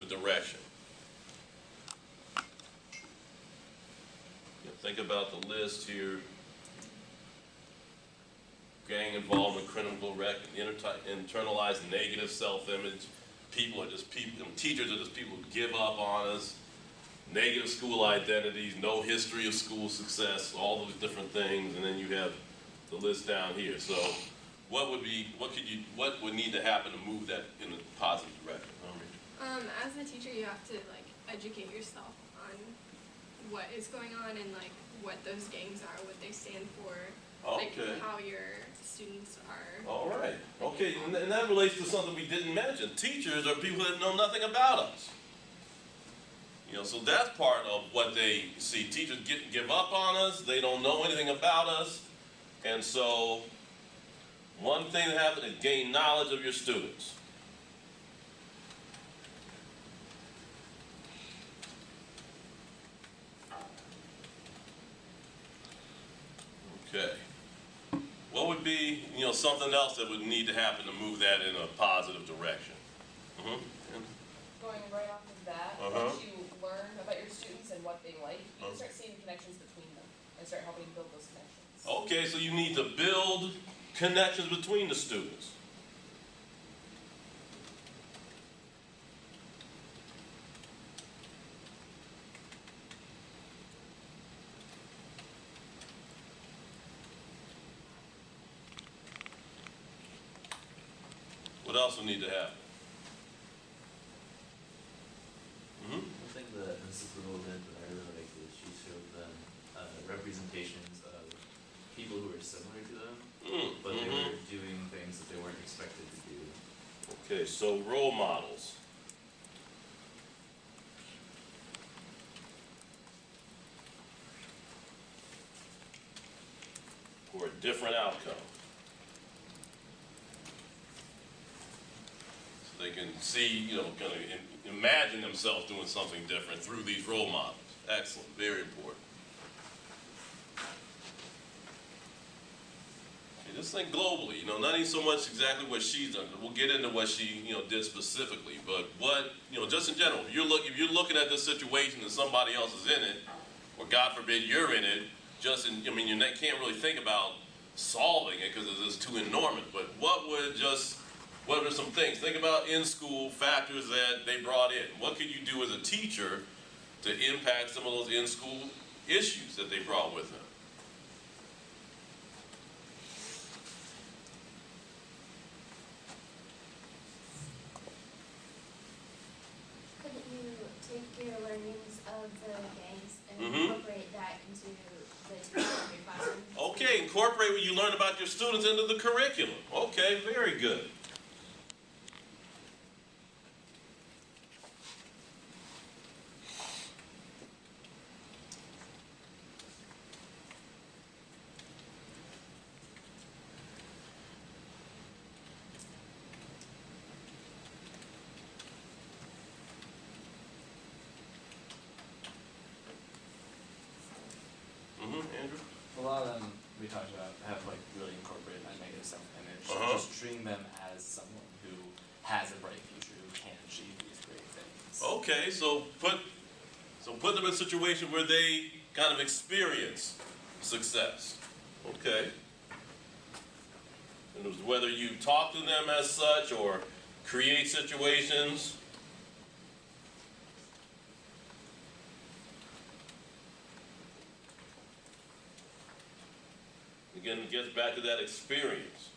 direction. Think about the list here. Gang involvement, criminal record, internalized negative self-image. People are just people, teachers are just people who give up on us. Negative school identities, no history of school success, all those different things, and then you have the list down here. So what would need to happen to move that in a positive direction? As a teacher, you have to educate yourself on what is going on and what those gangs are, what they stand for, how your students are. All right. Okay, and that relates to something we didn't mention. Teachers are people that know nothing about us. So that's part of what they see. Teachers give up on us. They don't know anything about us. And so one thing that happens is gain knowledge of your students. Okay. What would be, something else that would need to happen to move that in a positive direction? Going right off of that, once you learn about your students and what they like, you can start seeing connections between them and start helping build those connections. Okay, so you need to build connections between the students. What else will need to happen? I think the institutional event that I really liked is she showed them representations of people who were similar to them, but they were doing things that they weren't expected to do. Okay, so role models. For a different outcome. So they can see, kind of imagine themselves doing something different through these role models. Excellent, very important. Okay, just think globally, not even so much exactly what she's done. We'll get into what she, did specifically, but what, just in general, if you're looking at this situation and somebody else is in it, or God forbid you're in it, you can't really think about solving it because it's too enormous, but what are some things? Think about in-school factors that they brought in. What could you do as a teacher to impact some of those in-school issues that they brought with them? Couldn't you take your learnings of the gangs and incorporate that into the teaching of your classroom? Okay, incorporate what you learn about your students into the curriculum. Okay, very good. Andrew? A lot of them we talked about have really incorporated that negative self-image, just treating them as someone who has a bright future, who can achieve these great things. Okay, so put them in a situation where they kind of experience success. Okay. And it was whether you talk to them as such or create situations. Again, it gets back to that experience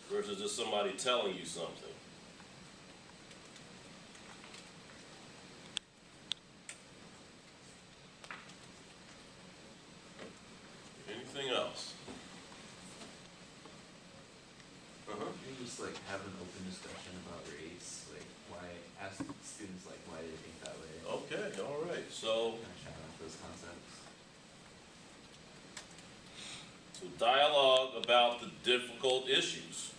versus just somebody telling you something. Anything else? Maybe just have an open discussion about race, ask students why they think that way. Okay, all right. So Kind of shout out those concepts. So dialogue about the difficult issues.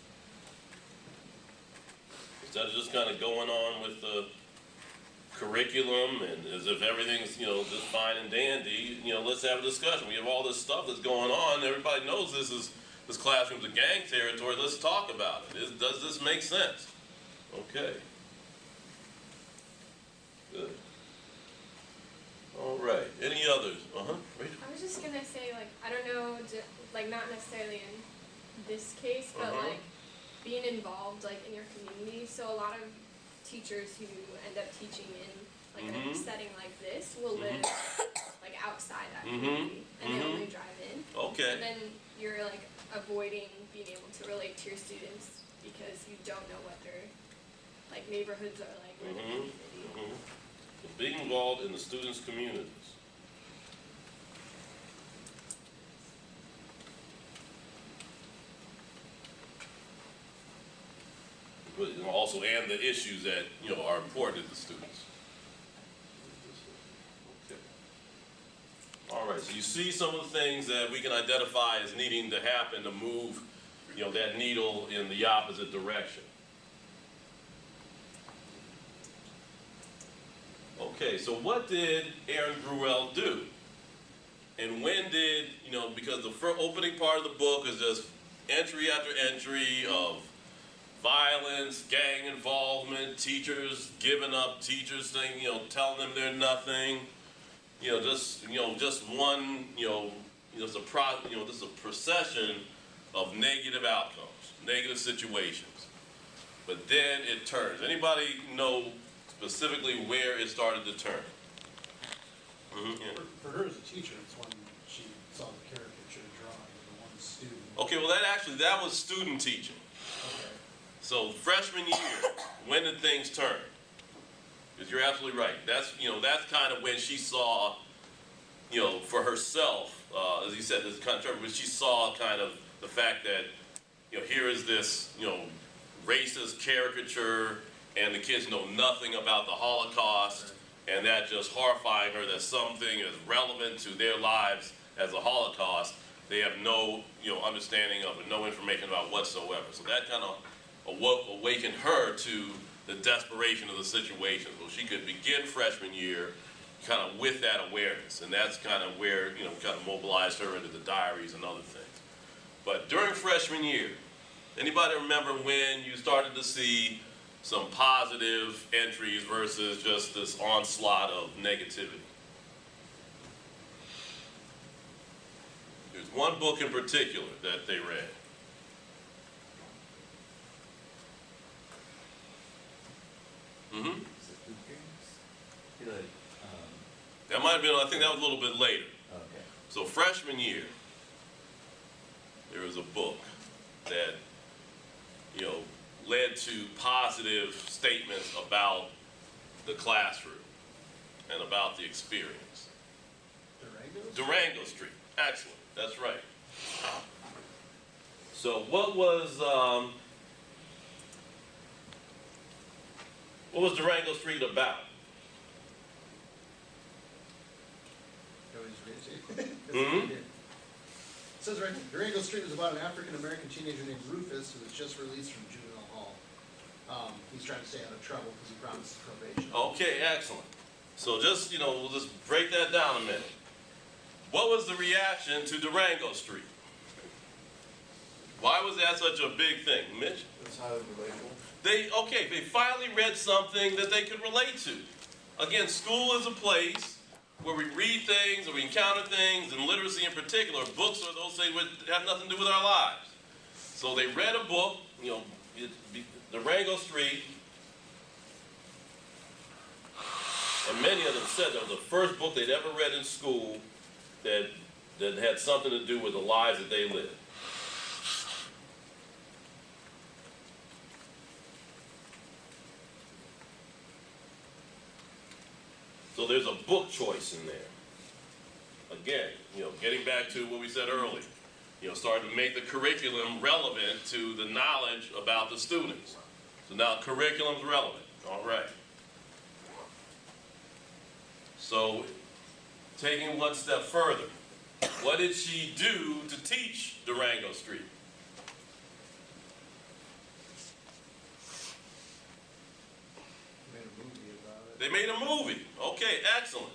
Instead of just kind of going on with the curriculum and as if everything's, just fine and dandy, let's have a discussion. We have all this stuff that's going on. Everybody knows this classroom's a gang territory. Let's talk about it. Does this make sense? Okay. Good. All right. Any others? Rachel? I was just gonna say, like, I don't know, like, not necessarily in this case, but like being involved, like, in your community. So a lot of teachers who end up teaching in like a setting like this will live like outside that community, and they only drive in. Okay. And then you're like avoiding being able to relate to your students because you don't know what their like neighborhoods are like or the community. So being involved in the students' communities. But, you know, also, and the issues that, you know, are important to the students. Okay. All right, so you see some of the things that we can identify as needing to happen to move, you know, that needle in the opposite direction. Okay, so what did Erin Gruwell do? And when did, you know, because the opening part of the book is just entry after entry of violence, gang involvement, teachers giving up, teachers saying, you know, telling them they're nothing, just one, just a procession of negative outcomes, negative situations. But then it turns. Anybody know specifically where it started to turn? Yeah. For her as a teacher, it's when she saw the caricature drawing of the one student. Okay, well that was student teaching. Okay. So freshman year, when did things turn? Because you're absolutely right. That's kind of when she saw, for herself, as you said, this kind of turn when she saw kind of the fact that, here is this, racist caricature, and the kids know nothing about the Holocaust, and that just horrifying her that something as relevant to their lives as the Holocaust, they have no, understanding of it, no information about whatsoever. So that kind of awakened her to the desperation of the situation. So she could begin freshman year kind of with that awareness, and that's kind of where, kind of mobilized her into the diaries and other things. But during freshman year, anybody remember when you started to see some positive entries versus just this onslaught of negativity? There's one book in particular that they read. Is it Food Games? I feel like, That might have been, I think that was a little bit later. okay. So freshman year, there was a book that, led to positive statements about the classroom and about the experience. Durango Street. Excellent. That's right. So what was Durango Street about? It says right there, Durango Street was about an African-American teenager named Rufus who was just released from juvenile hall. He's trying to stay out of trouble because he promised probation. Okay, excellent. So just, we'll just break that down a minute. What was the reaction to Durango Street? Why was that such a big thing? Mitch? It was highly relatable. They finally read something that they could relate to. Again, school is a place where we read things, or we encounter things, and literacy in particular, books are those things that have nothing to do with our lives. So they read a book, Durango Street, and many of them said that was the first book they'd ever read in school that had something to do with the lives that they lived. So there's a book choice in there. Again, getting back to what we said earlier, starting to make the curriculum relevant to the knowledge about the students. So now curriculum's relevant, all right. So taking one step further, what did she do to teach Durango Street? They made a movie. Okay, excellent.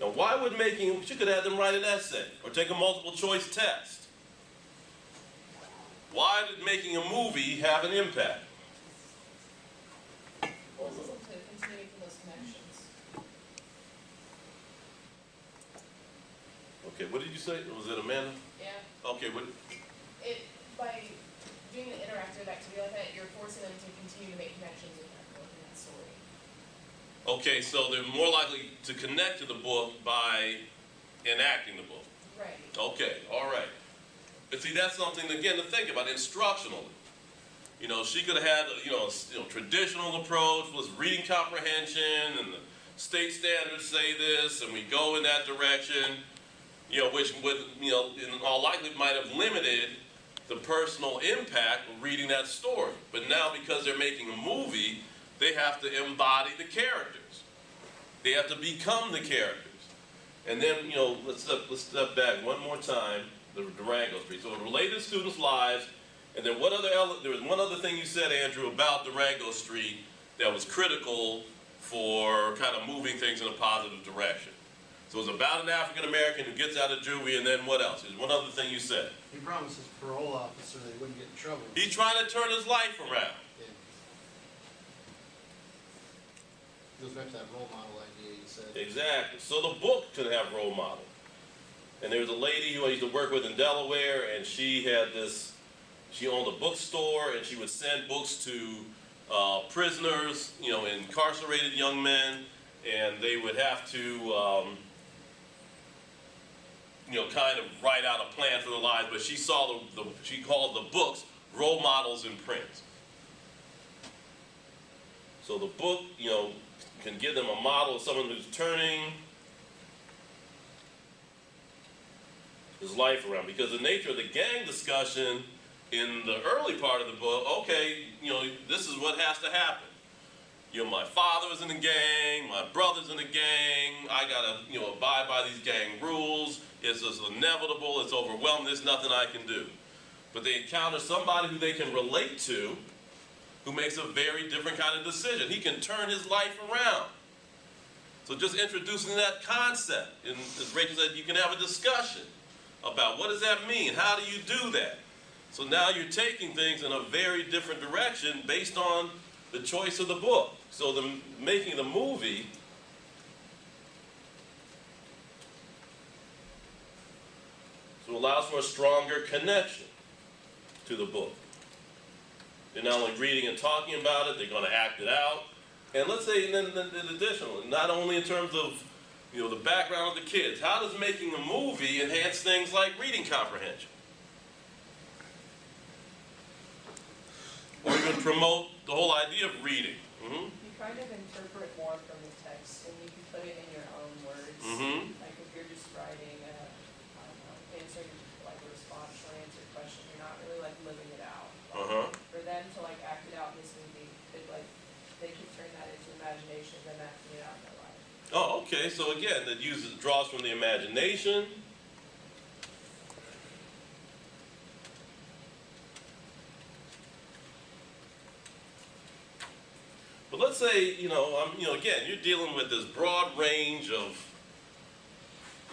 Now, why would she could have them write an essay or take a multiple choice test. Why did making a movie have an impact? Well, this is to continue making those connections. Okay, what did you say? Was it Amanda? Yeah. Okay, what? By doing an interactive activity like that, you're forcing them to continue to make connections with that book and that story. Okay, so they're more likely to connect to the book by enacting the book. Right. Okay, all right. But see, that's something, again, to think about instructionally. You know, she could have had a traditional approach, was reading comprehension, and the state standards say this, and we go in that direction, which would, in all likelihood might have limited the personal impact of reading that story. But now, because they're making a movie, they have to embody the characters. They have to become the characters. And then, let's step back one more time, the Durango Street. So it related students' lives, and then there was one other thing you said, Andrew, about Durango Street that was critical for kind of moving things in a positive direction. So it was about an African American who gets out of juvie, and then what else? There's one other thing you said. He promised his parole officer that he wouldn't get in trouble. He's trying to turn his life around. Yeah. Goes back to that role model idea you said. Exactly. So the book could have role models. And there was a lady who I used to work with in Delaware, and she owned a bookstore, and she would send books to prisoners, incarcerated young men, and they would have to, kind of write out a plan for their lives. But she saw she called the books role models in print. So the book, can give them a model of someone who's turning his life around. Because the nature of the gang discussion in the early part of the book, okay, this is what has to happen. My father was in the gang, my brother's in the gang, I gotta, abide by these gang rules. It's just inevitable, it's overwhelming, there's nothing I can do. But they encounter somebody who they can relate to, who makes a very different kind of decision. He can turn his life around. So just introducing that concept, and as Rachel said, you can have a discussion about what does that mean? How do you do that? So now you're taking things in a very different direction based on the choice of the book. So making the movie allows for a stronger connection to the book. They're not only reading and talking about it, they're going to act it out. And let's say, then additionally, not only in terms of the background of the kids, how does making a movie enhance things like reading comprehension? Or even promote the whole idea of reading. Mm-hmm. You kind of interpret more from the text, and you can put it in your own words. Mm-hmm. Like if you're just writing answering like a response or answer a question, you're not really like living it out. For them to like act it out in this movie, they can turn that into imagination, then acting it out in their life. Oh, okay. So again, that draws from the imagination. But let's say, again, you're dealing with this broad range of,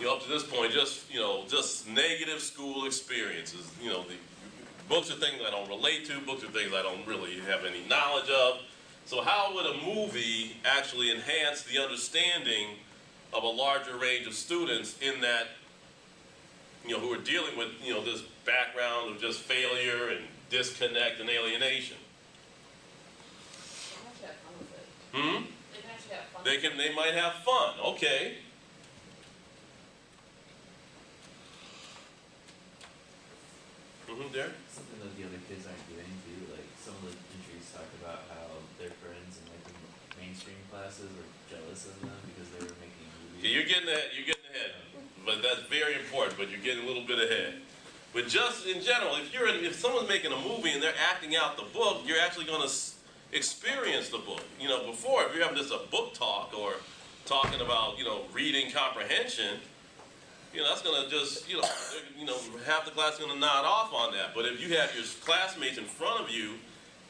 up to this point, just negative school experiences. The books are things I don't relate to, books are things I don't really have any knowledge of. So how would a movie actually enhance the understanding of a larger range of students in that, who are dealing with, this background of just failure and disconnect and alienation? They can actually have fun with it. Hmm? They can actually have fun. They might have fun. Okay. Derek? Something that the other kids aren't doing too, like some of the entries talk about how their friends in like the mainstream classes were jealous of them because they were making movies. Yeah, you're getting ahead. But that's very important, but you're getting a little bit ahead. But just in general, if someone's making a movie and they're acting out the book, you're actually going to experience the book. Before, if you're having just a book talk or talking about, reading comprehension, that's going to just, half the class is going to nod off on that. But if you have your classmates in front of you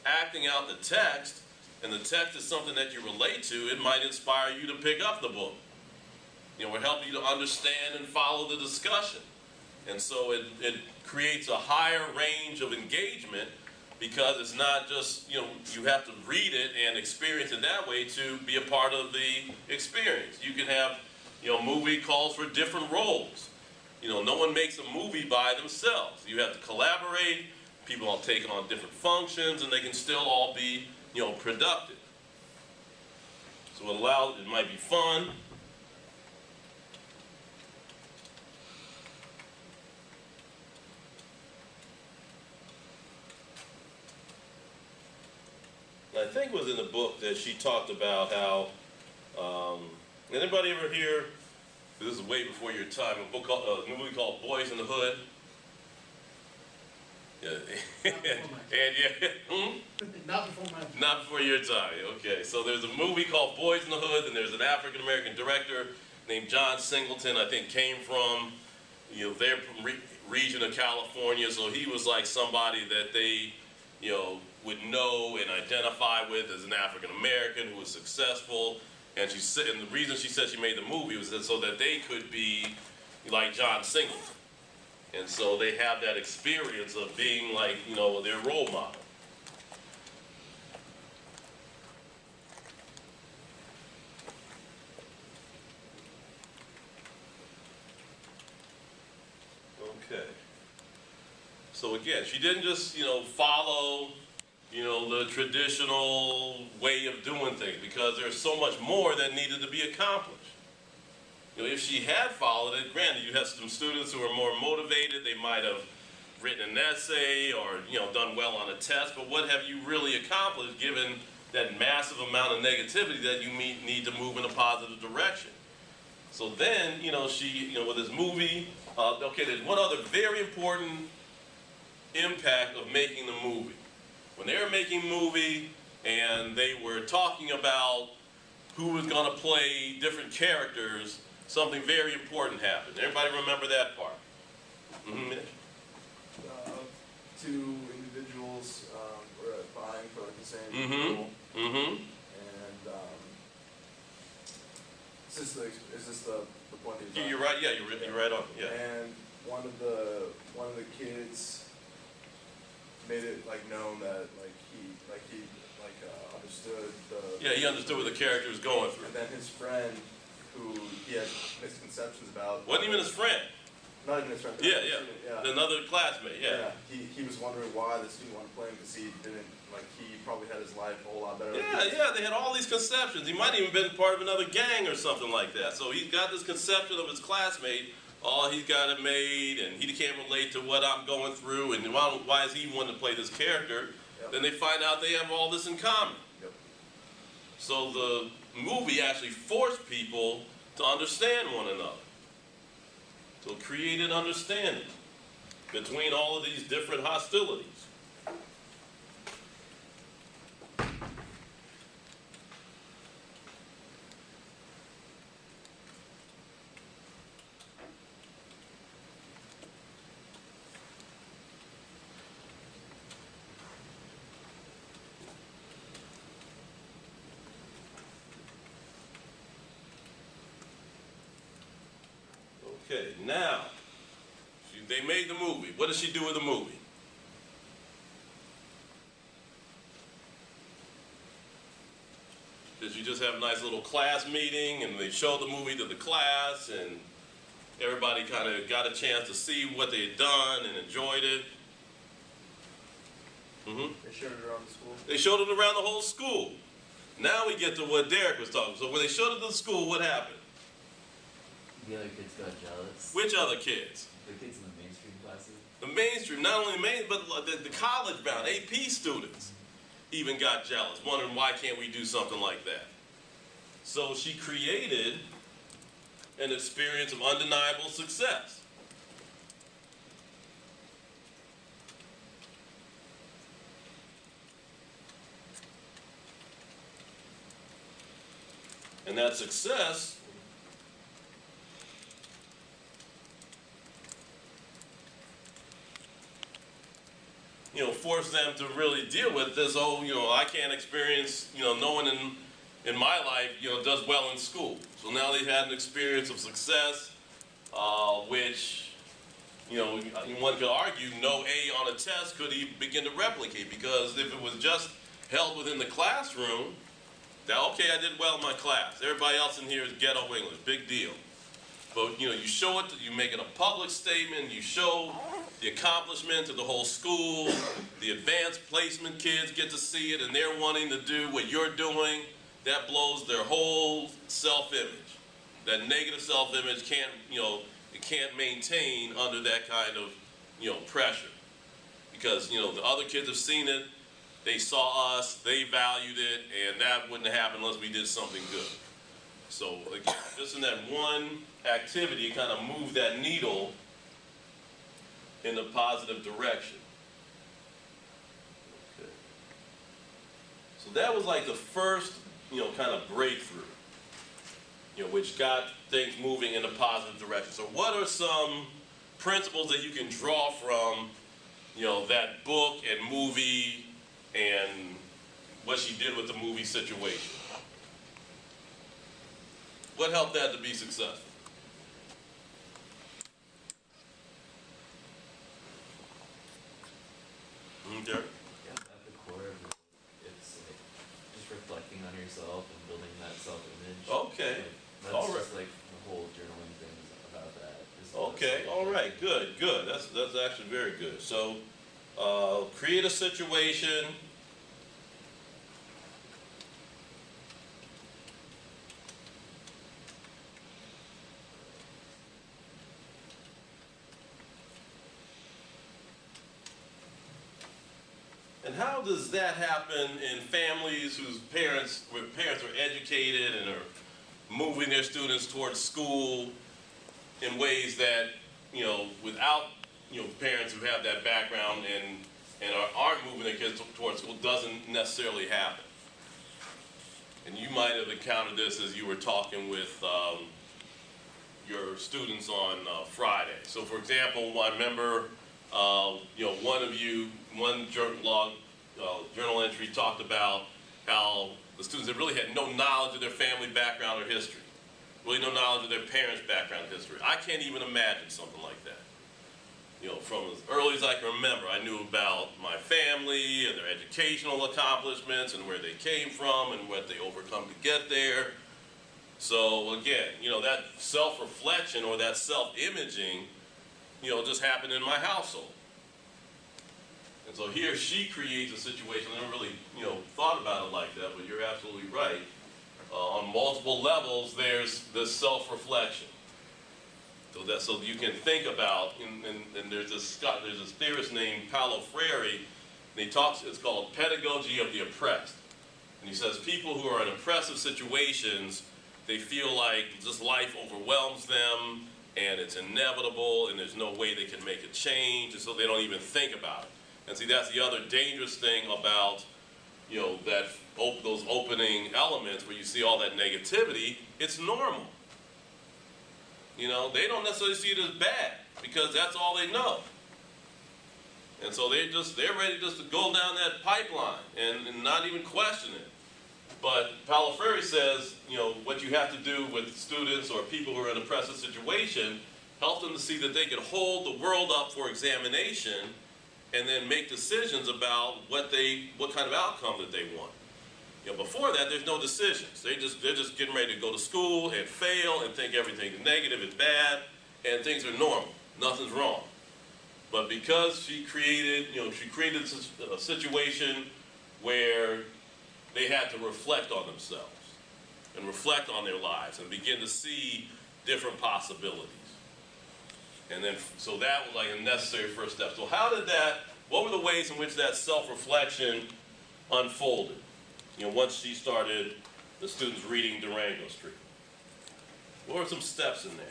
acting out the text, and the text is something that you relate to, it might inspire you to pick up the book. We're helping you to understand and follow the discussion. And so it creates a higher range of engagement because it's not just, you know, you have to read it and experience it that way to be a part of the experience. You can have, you know, movie calls for different roles. You know, no one makes a movie by themselves. You have to collaborate, people all take on different functions, and they can still all be, you know, productive. So it might be fun. I think it was in the book that she talked about how, anybody ever hear, this is way before your time, a movie called Boys in the Hood? Yeah. And yeah, Not before my time. not before your time, okay. So there's a movie called Boys in the Hood, and there's an African-American director named John Singleton, I think came from, you know, their region of California, so he was like somebody that they, you know, would know and identify with as an African-American who was successful. And the reason she said she made the movie was so that they could be like John Singleton. And so they have that experience of being like, you know, their role model. Okay. So again, she didn't just, you know, follow, you know, the traditional way of doing things, because there's so much more that needed to be accomplished. You know, if she had followed it, granted, you have some students who are more motivated, they might have written an essay or, you know, done well on a test, but what have you really accomplished given that massive amount of negativity that you need to move in a positive direction? So then, you know, she, you know, with this movie, okay, there's one other very important impact of making the movie. When they were making the movie and they were talking about who was going to play different characters, something very important happened. Everybody remember that part? Mm-hmm. Two individuals were vying for the same Mm-hmm. role. Mm-hmm. And is this the point that You're right. Yeah, you're right on. Yeah. And one of the kids made it like known that he understood the. Yeah, he understood what the character was going through. And then his friend, who he had misconceptions about. Wasn't even his friend. Not even his friend. Yeah. Yeah. Another classmate. Yeah. He was wondering why the student wanted to play him, because he didn't, like, he probably had his life a whole lot better. Yeah, they had all these conceptions. He might have even been part of another gang or something like that. So he's got this conception of his classmate. Oh, he's got it made, and he can't relate to what I'm going through, and why is he wanting to play this character? Yep. Then they find out they have all this in common. Yep. So the movie actually forced people to understand one another. So it created understanding between all of these different hostilities. Okay, now, they made the movie. What did she do with the movie? Did you just have a nice little class meeting and they showed the movie to the class and everybody kind of got a chance to see what they had done and enjoyed it? Mm-hmm. They showed it around the school. They showed it around the whole school. Now we get to what Derek was talking about. So when they showed it to the school, what happened? The other kids got jealous. Which other kids? The kids in the mainstream classes. The mainstream, not only but the college-bound AP students even got jealous, wondering why can't we do something like that. So she created an experience of undeniable success. And that success force them to really deal with this whole, I can't experience, no one in my life, does well in school. So now they've had an experience of success, which you know, one could argue no A on a test could he begin to replicate, because if it was just held within the classroom, that okay, I did well in my class. Everybody else in here is ghetto English, big deal. But you know, you show it, you make it a public statement, you show the accomplishment to the whole school, the advanced placement kids get to see it and they're wanting to do what you're doing, that blows their whole self-image. That negative self-image can't, you know, it can't maintain under that kind of, you know, pressure. Because, you know, the other kids have seen it, they saw us, they valued it, and that wouldn't happen unless we did something good. So again, just in that one activity, kind of move that needle in a positive direction. Okay. So that was like the first, you know, kind of breakthrough, you know, which got things moving in a positive direction. So what are some principles that you can draw from, you know, that book and movie and what she did with the movie situation? What helped that to be successful? Derek? Yeah, at the core of it, it's like just reflecting on yourself and building that self-image. Okay. Like, that's All right. just like the whole journaling thing is about that. Okay, all right, good, good. That's actually very good. So, create a situation. And how does that happen in families where parents are educated and are moving their students towards school in ways that, you know, without, you know, parents who have that background and aren't moving their kids towards school, doesn't necessarily happen? And you might have encountered this as you were talking with your students on Friday. So for example, I remember, you know, one journal entry talked about how the students that really had no knowledge of their family background or history, really no knowledge of their parents' background and history. I can't even imagine something like that. You know, from as early as I can remember, I knew about my family and their educational accomplishments and where they came from and what they overcome to get there. So again, you know, that self-reflection or that self-imaging, you know, just happened in my household. And so here she creates a situation, I never really, you know, thought about it like that, but you're absolutely right. On multiple levels, there's this self-reflection. So you can think about, and there's this theorist named Paulo Freire, and he talks, it's called pedagogy of the oppressed. And he says people who are in oppressive situations, they feel like just life overwhelms them, and it's inevitable, and there's no way they can make a change, and so they don't even think about it. And see, that's the other dangerous thing about, you know, those opening elements where you see all that negativity. It's normal. You know, they don't necessarily see it as bad because that's all they know. And so they're ready just to go down that pipeline and not even question it. But Paulo Freire says, you know, what you have to do with students or people who are in an oppressive situation, help them to see that they can hold the world up for examination and then make decisions about what kind of outcome that they want. You know, before that, there's no decisions. They're just getting ready to go to school and fail and think everything's negative and bad, and things are normal. Nothing's wrong. But because she created a situation where they had to reflect on themselves and reflect on their lives and begin to see different possibilities. And then, so that was like a necessary first step. So what were the ways in which that self-reflection unfolded? You know, once she started the students reading Durango Street. What were some steps in there?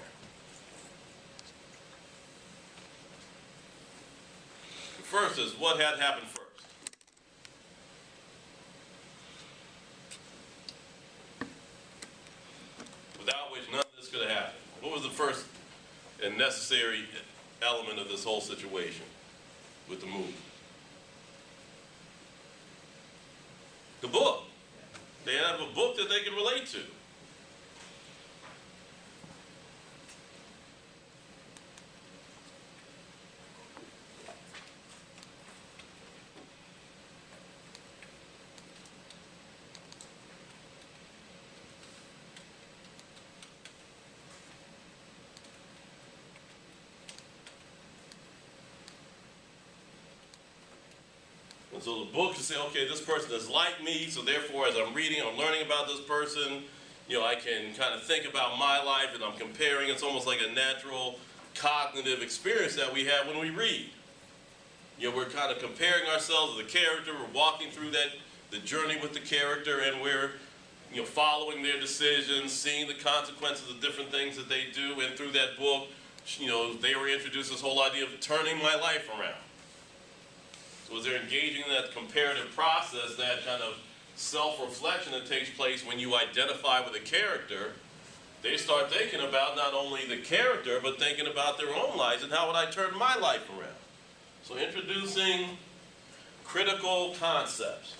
The first is, what had happened first? Without which none of this could have happened. What was the first and necessary element of this whole situation with the movie? The book. They have a book that they can relate to. And so the book can say, okay, this person is like me, so therefore as I'm reading, I'm learning about this person, you know, I can kind of think about my life and I'm comparing. It's almost like a natural cognitive experience that we have when we read. You know, we're kind of comparing ourselves to the character, we're walking through the journey with the character, and we're, you know, following their decisions, seeing the consequences of different things that they do. And through that book, you know, they were introduced this whole idea of turning my life around. So as they're engaging in that comparative process, that kind of self-reflection that takes place when you identify with a character, they start thinking about not only the character, but thinking about their own lives and how would I turn my life around. So introducing critical concepts.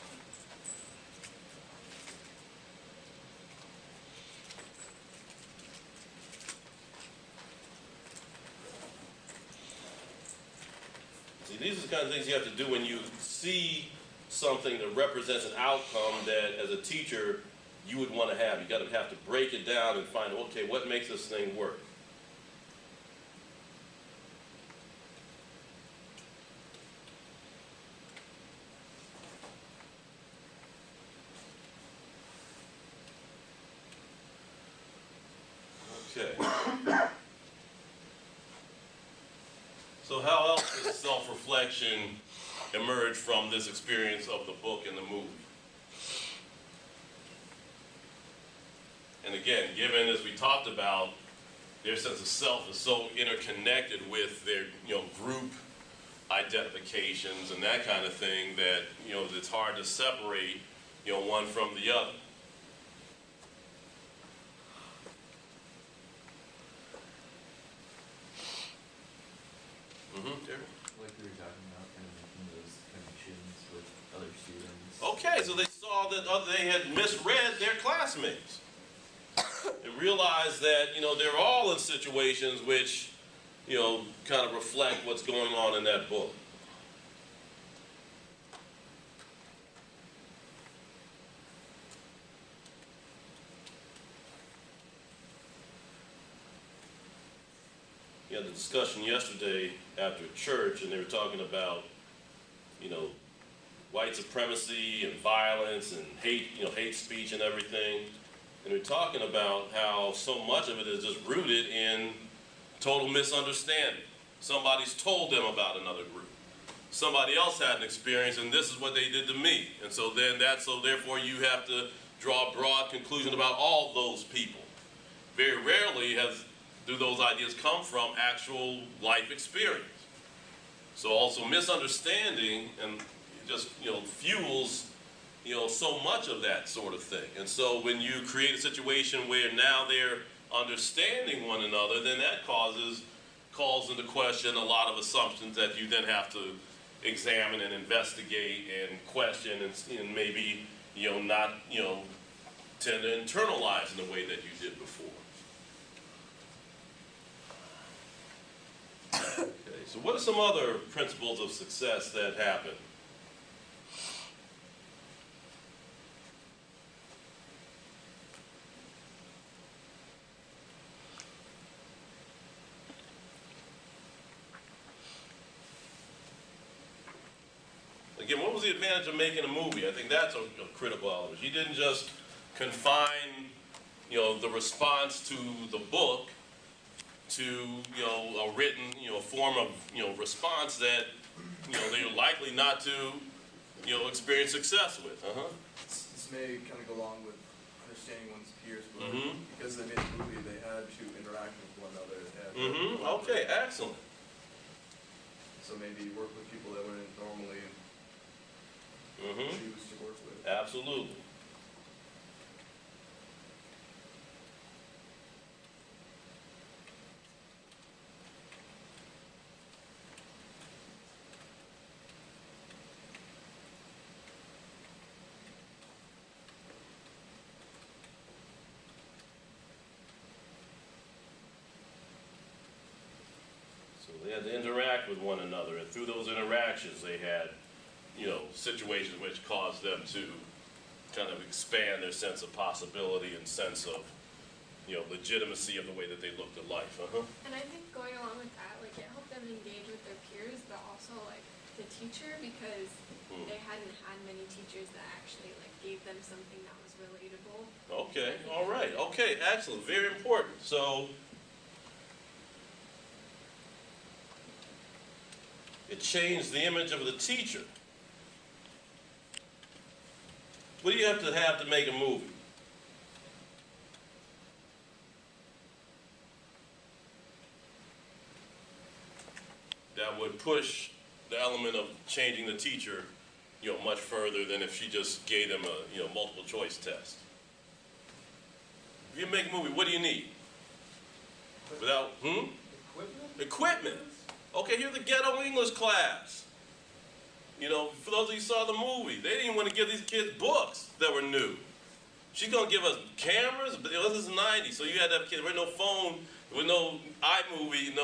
See, these are the kind of things you have to do when you see something that represents an outcome that, as a teacher, you would want to have. You got to have to break it down and find, okay, what makes this thing work? Okay. So how else does self-reflection emerge from this experience of the book and the movie? And again, given, as we talked about, their sense of self is so interconnected with their, you know, group identifications and that kind of thing that, you know, it's hard to separate, you know, one from the other. Jeremy? Like we were talking about, kind of making those connections with other students. Okay, so they saw that they had misread their classmates. And realized that, you know, they're all in situations which, you know, kind of reflect what's going on in that book. We had a discussion yesterday after church, and they were talking about, you know, white supremacy and violence and hate, you know, hate speech and everything. And we're talking about how so much of it is just rooted in total misunderstanding. Somebody's told them about another group. Somebody else had an experience, and this is what they did to me. And so then therefore you have to draw a broad conclusion about all those people. Very rarely do those ideas come from actual life experience. So also misunderstanding and just, you know, fuels, you know, so much of that sort of thing. And so when you create a situation where now they're understanding one another, then that calls into question a lot of assumptions that you then have to examine and investigate and question and maybe, you know, not, you know, tend to internalize in the way that you did before. Okay, so what are some other principles of success that happen? Again, what was the advantage of making a movie? I think that's a critical element. You didn't just confine, you know, the response to the book to, you know, a written, you know, form of, you know, response that, you know, they're likely not to, you know, experience success with. This may kind of go along with understanding one's peers, but Mhm. because they made the movie, they had to interact with one another. They had to Okay, excellent. So maybe work with people that wouldn't normally choose to work with. Absolutely. So they had to interact with one another, and through those interactions, they had, you know, situations which caused them to kind of expand their sense of possibility and sense of, you know, legitimacy of the way that they looked at life. And I think going along with that, like, it helped them engage with their peers, but also, like, the teacher because they hadn't had many teachers that actually like gave them something that was relatable. Okay, all right, okay, excellent, very important. So, it changed the image of the teacher. What do you have to make a movie? That would push the element of changing the teacher, much further than if she just gave them a, multiple choice test. If you make a movie, what do you need? Without, Equipment. Okay, here's the ghetto English class. For those of you who saw the movie, they didn't even want to give these kids books that were new. She's gonna give us cameras, but this is the '90s, so you had to have kids. There was no phone, there was no iMovie,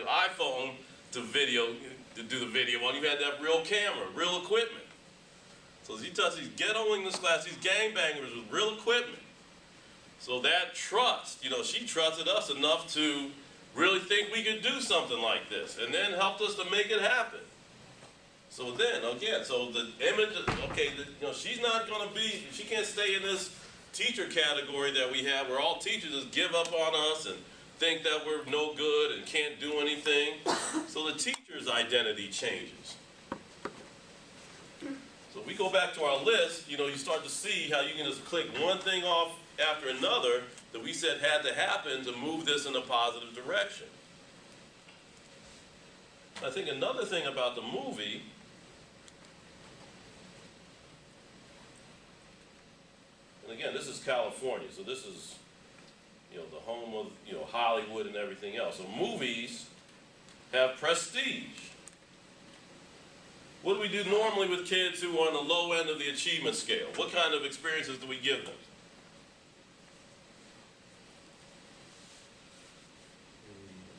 iPhone to do the video on. You had to have real camera, real equipment. So you touch these ghetto English class, these gangbangers with real equipment. So that trust, she trusted us enough to really think we could do something like this, and then helped us to make it happen. So then, again, so the image, okay, she's not going to be, she can't stay in this teacher category that we have where all teachers just give up on us and think that we're no good and can't do anything. So the teacher's identity changes. So if we go back to our list, you start to see how you can just click one thing off after another that we said had to happen to move this in a positive direction. I think another thing about the movie, and again, this is California, so this is, the home of, Hollywood and everything else. So movies have prestige. What do we do normally with kids who are on the low end of the achievement scale? What kind of experiences do we give them?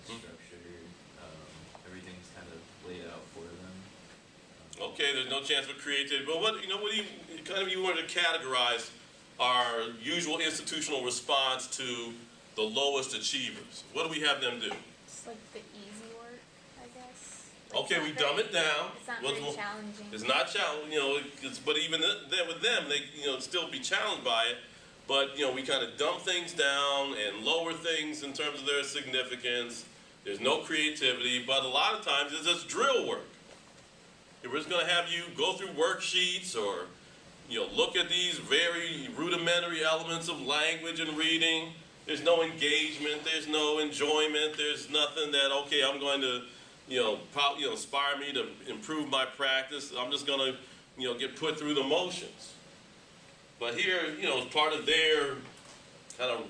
Structured, everything's kind of laid out for them. Okay, there's no chance for creativity, but what do you want to categorize our usual institutional response to the lowest achievers? What do we have them do? It's like the easy work, I guess. Okay, we dumb it down. It's not very challenging. It's not challenging, but even then with them, they still be challenged by it. But we kind of dumb things down and lower things in terms of their significance. There's no creativity, but a lot of times it's just drill work. If we're just going to have you go through worksheets or look at these very rudimentary elements of language and reading. There's no engagement. There's no enjoyment. There's nothing that, okay, I'm going to, inspire me to improve my practice. I'm just going to, get put through the motions. But here, as part of their kind of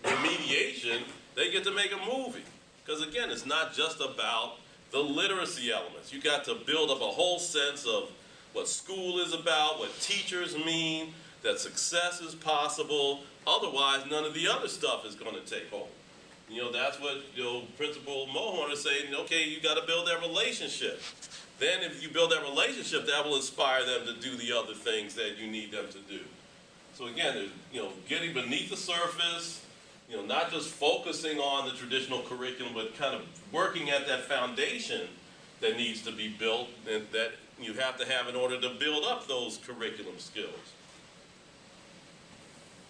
remediation, they get to make a movie. Because again, it's not just about the literacy elements. You got to build up a whole sense of what school is about, what teachers mean, that success is possible. Otherwise, none of the other stuff is going to take hold. That's what Principal Mohorn is saying. Okay, you got to build that relationship. Then, if you build that relationship, that will inspire them to do the other things that you need them to do. So again, getting beneath the surface, not just focusing on the traditional curriculum, but kind of working at that foundation that needs to be built and that you have to have in order to build up those curriculum skills.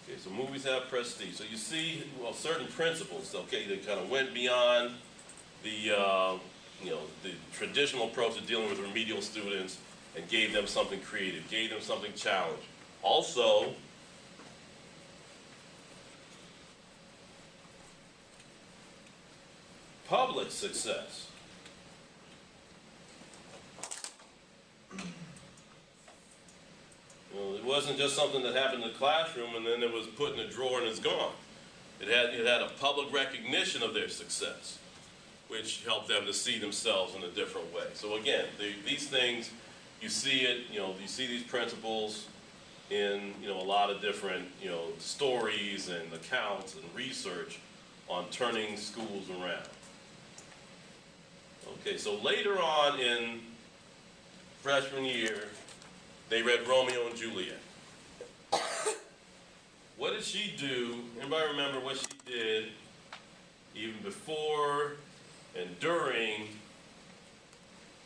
Okay, so movies have prestige. So you see, certain principles, okay, that kind of went beyond the, the traditional approach to dealing with remedial students and gave them something creative, gave them something challenging. Also, public success. It wasn't just something that happened in the classroom and then it was put in a drawer and it's gone. It had a public recognition of their success, which helped them to see themselves in a different way. So again, these things, you see it, you see these principles in, a lot of different, stories and accounts and research on turning schools around. Okay, so later on in freshman year, they read Romeo and Juliet. What did she do? Anybody remember what she did even before and during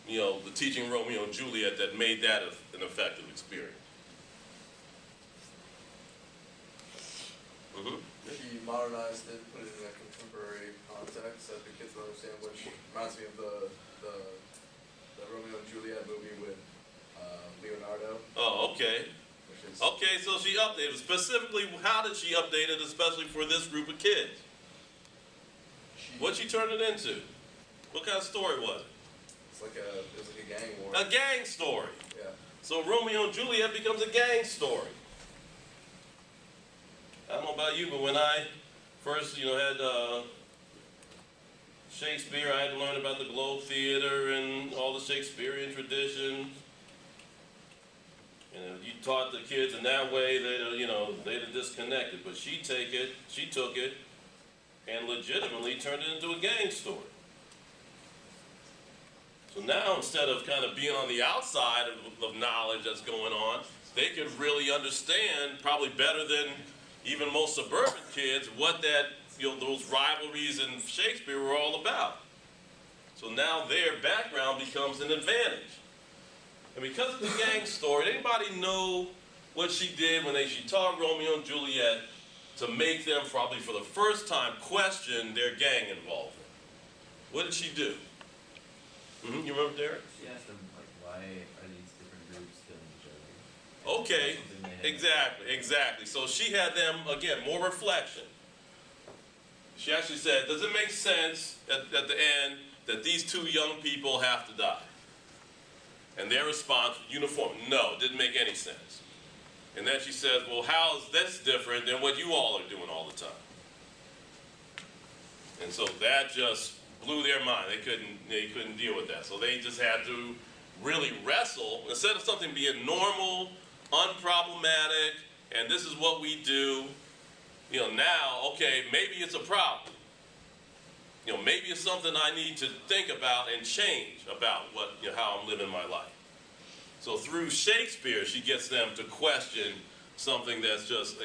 you know, the teaching Romeo and Juliet that made that an effective experience? He modernized it, put it in a contemporary context that the kids will understand, which reminds me of the Romeo and Juliet movie with Leonardo. Oh, okay. Which is Okay, so she updated. Specifically, how did she update it, especially for this group of kids? What'd she turn it into? What kind of story was it? It was like a gang war. A gang story. Yeah. So Romeo and Juliet becomes a gang story. I don't know about you, but when I first, you know, had Shakespeare, I had to learn about the Globe Theater and all the Shakespearean traditions. And if you taught the kids in that way, they'd have disconnected. But she took it, and legitimately turned it into a gang story. So now, instead of kind of being on the outside of knowledge that's going on, they could really understand, probably better than even most suburban kids, what those rivalries in Shakespeare were all about. So now their background becomes an advantage. And because of the gang story, anybody know what she did when she taught Romeo and Juliet to make them, probably for the first time, question their gang involvement? What did she do? You remember, Derek? She asked them, like, why are these different groups killing each other? Okay, exactly. So she had them, again, more reflection. She actually said, does it make sense at the end that these two young people have to die? And their response, uniform, no, it didn't make any sense. And then she says, well, how is this different than what you all are doing all the time? And so that just blew their mind. They couldn't deal with that. So they just had to really wrestle, instead of something being normal, unproblematic, and this is what we do, now, okay, maybe it's a problem. Maybe it's something I need to think about and change about how I'm living my life. So through Shakespeare, she gets them to question something that's just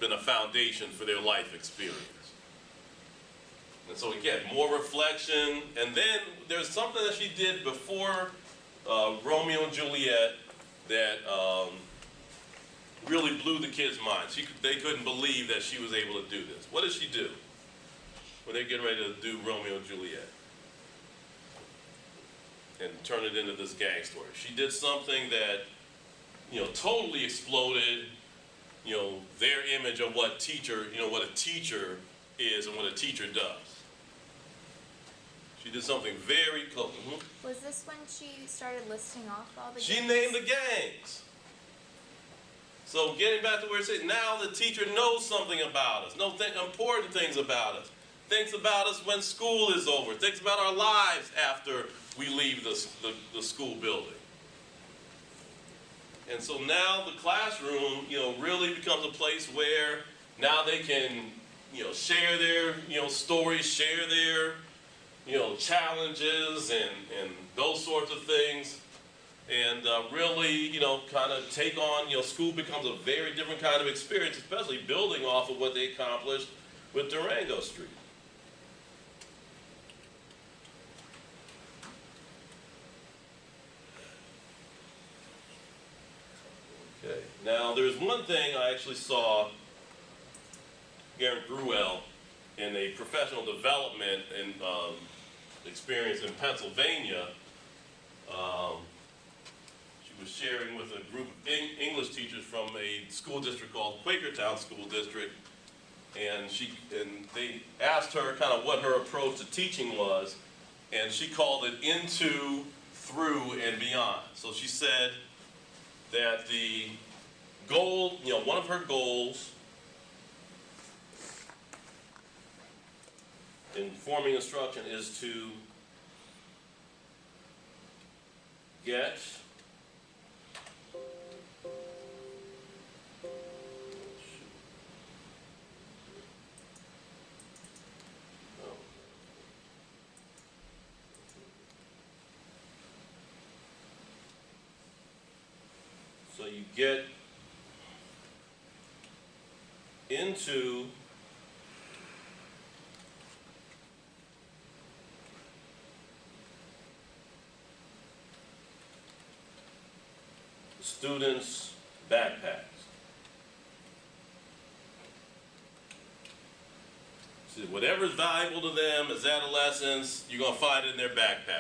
been a foundation for their life experience. And so again, more reflection, and then there's something that she did before Romeo and Juliet that really blew the kids' minds. They couldn't believe that she was able to do this. What did she do when they're getting ready to do Romeo and Juliet and turn it into this gang story? She did something that, totally exploded, their image of what a teacher is and what a teacher does. She did something very close. Was this when she started listing off all the She gangs? named the gangs. So getting back to where it said, now the teacher knows something about us, knows important things about us, thinks about us when school is over, thinks about our lives after we leave the school building. And so now the classroom, really becomes a place where now they can, share their, stories, share their, challenges and those sorts of things. And really, kind of take on, school becomes a very different kind of experience, especially building off of what they accomplished with Durango Street. Okay, now there's one thing I actually saw Garen Gruel in a professional development and experience in Pennsylvania. She was sharing with a group of English teachers from a school district called Quakertown School District, and they asked her kind of what her approach to teaching was, and she called it into, through, and beyond. So she said that the goal, one of her goals in forming instruction is to get so you get into students' backpacks. See, whatever's valuable to them as adolescents, you're gonna find it in their backpack.